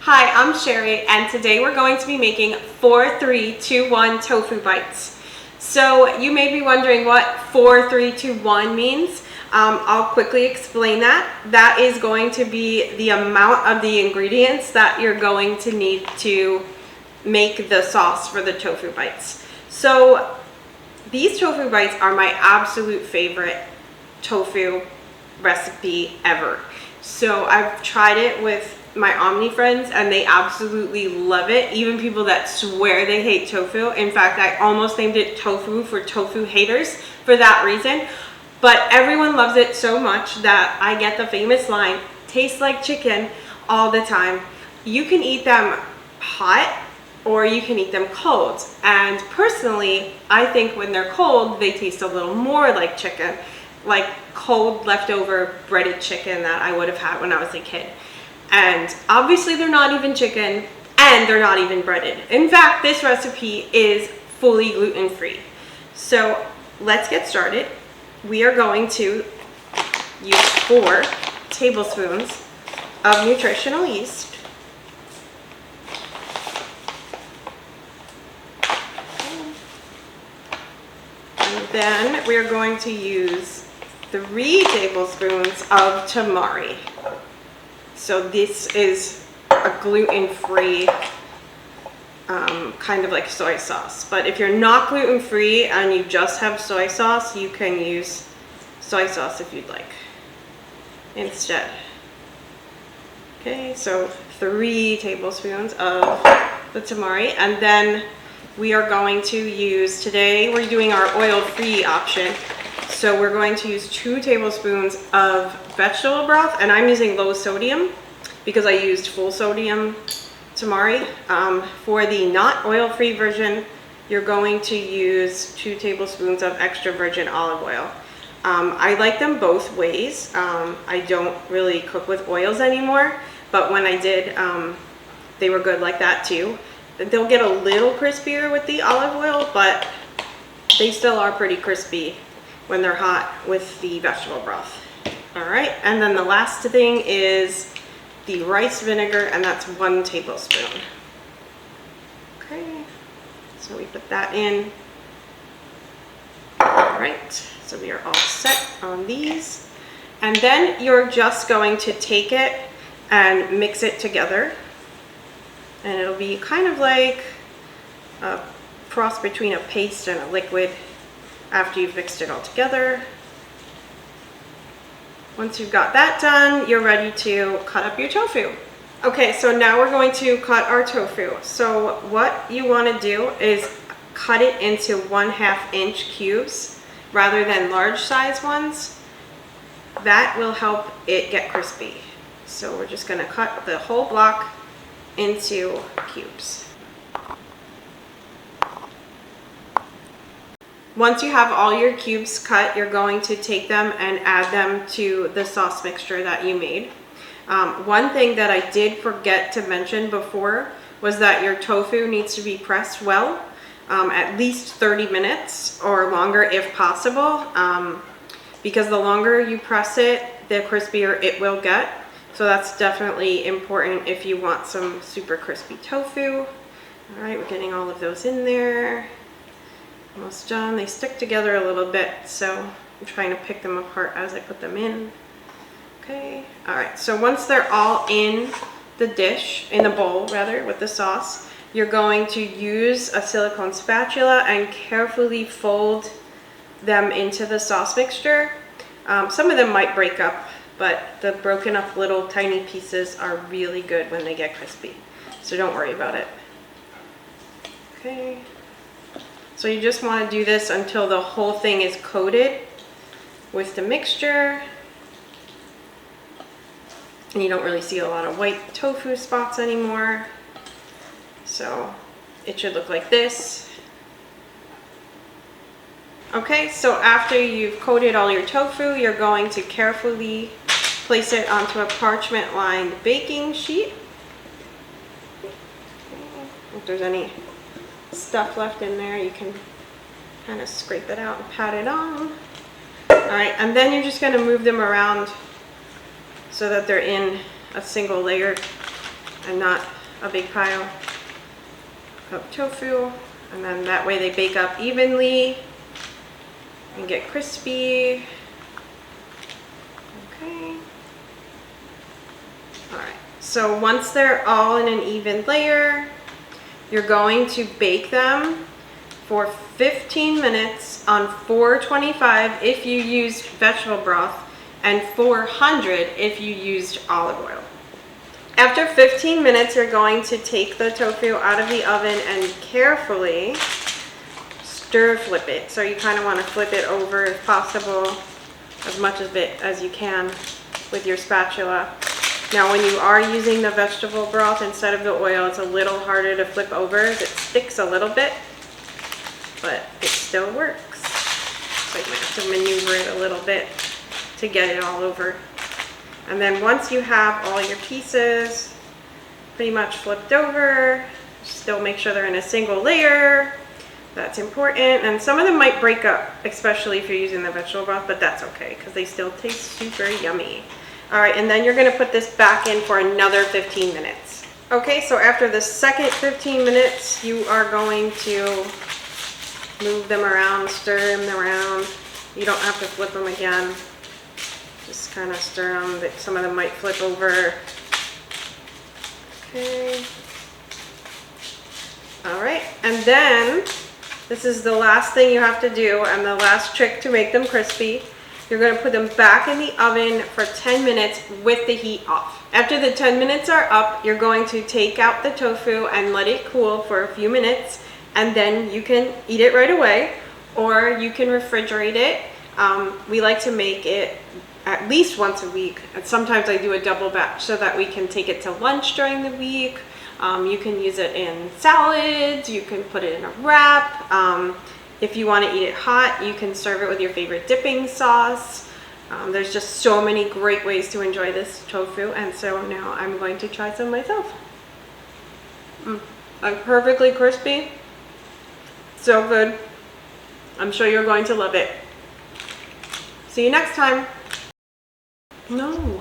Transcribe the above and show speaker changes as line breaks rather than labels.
Hi, I'm Sherry, and today we're going to be making 4-3-2-1 tofu bites. So you may be wondering what 4-3-2-1 means. I'll quickly explain that. That is going to be the amount of the ingredients that you're going to need to make the sauce for the tofu bites. So these tofu bites are my absolute favorite tofu recipe ever. So I've tried it with my Omni friends and they absolutely love it. Even people that swear they hate tofu. In fact, I almost named it tofu for tofu haters for that reason. But everyone loves it so much that I get the famous line, tastes like chicken, all the time. You can eat them hot or you can eat them cold. And personally, I think when they're cold, they taste a little more like chicken, like cold leftover breaded chicken that I would have had when I was a kid. And obviously they're not even chicken and they're not even breaded. In fact, this recipe is fully gluten-free. So let's get started. We are going to use 4 tablespoons of nutritional yeast. And then we're going to use 3 tablespoons of tamari. So this is a gluten-free kind of like soy sauce. But if you're not gluten-free and you just have soy sauce, you can use soy sauce if you'd like instead. Okay, so 3 tablespoons of the tamari. And then we are going to use, today we're doing our oil-free option. So we're going to use 2 tablespoons of vegetable broth, and I'm using low sodium because I used full sodium tamari. For the not oil-free version, you're going to use 2 tablespoons of extra virgin olive oil. I like them both ways. I don't really cook with oils anymore, but when I did, they were good like that too. They'll get a little crispier with the olive oil, but they still are pretty crispy when they're hot with the vegetable broth. All right, and then the last thing is the rice vinegar, and that's 1 tablespoon. Okay, so we put that in. All right, so we are all set on these. And then you're just going to take it and mix it together. And it'll be kind of like a cross between a paste and a liquid after you've mixed it all together. Once you've got that done, you're ready to cut up your tofu. Okay, so now we're going to cut our tofu. So what you want to do is cut it into 1/2 inch cubes rather than large size ones. That will help it get crispy. So we're just going to cut the whole block into cubes. Once you have all your cubes cut, you're going to take them and add them to the sauce mixture that you made. One thing that I did forget to mention before was that your tofu needs to be pressed well, at least 30 minutes or longer if possible, because the longer you press it, the crispier it will get. So that's definitely important if you want some super crispy tofu. All right, we're getting all of those in there. Almost done. They stick together a little bit, so I'm trying to pick them apart as I put them in. Okay, all right, so once they're all in the dish, in the bowl rather, with the sauce, you're going to use a silicone spatula and carefully fold them into the sauce mixture. Some of them might break up, but the broken up little tiny pieces are really good when they get crispy, so don't worry about it. Okay. So you just want to do this until the whole thing is coated with the mixture. And you don't really see a lot of white tofu spots anymore. So it should look like this. Okay, so after you've coated all your tofu, you're going to carefully place it onto a parchment-lined baking sheet. If there's any stuff left in there, you can kind of scrape it out and pat it on. All right, and then you're just going to move them around so that they're in a single layer and not a big pile of tofu. And then that way they bake up evenly and get crispy. Okay. All right, so once they're all in an even layer, you're going to bake them for 15 minutes on 425 if you used vegetable broth and 400 if you used olive oil. After 15 minutes, you're going to take the tofu out of the oven and carefully stir flip it. So you kind of want to flip it over if possible, as much of it as you can with your spatula. Now when you are using the vegetable broth instead of the oil, it's a little harder to flip over as it sticks a little bit, but it still works. So you might have to maneuver it a little bit to get it all over. And then once you have all your pieces pretty much flipped over, still make sure they're in a single layer. That's important. And some of them might break up, especially if you're using the vegetable broth, but that's okay because they still taste super yummy. All right, and then you're gonna put this back in for another 15 minutes. Okay, so after the second 15 minutes, you are going to move them around, stir them around. You don't have to flip them again. Just kind of stir them, but some of them might flip over. Okay. All right, and then this is the last thing you have to do and the last trick to make them crispy. You're going to put them back in the oven for 10 minutes with the heat off. After the 10 minutes are up, you're going to take out the tofu and let it cool for a few minutes, and then you can eat it right away, or you can refrigerate it. We like to make it at least once a week, and sometimes I do a double batch so that we can take it to lunch during the week. You can use it in salads, you can put it in a wrap. If you want to eat it hot, you can serve it with your favorite dipping sauce. There's just so many great ways to enjoy this tofu, and so now I'm going to try some myself. Like perfectly crispy, so good. I'm sure you're going to love it. See you next time. No.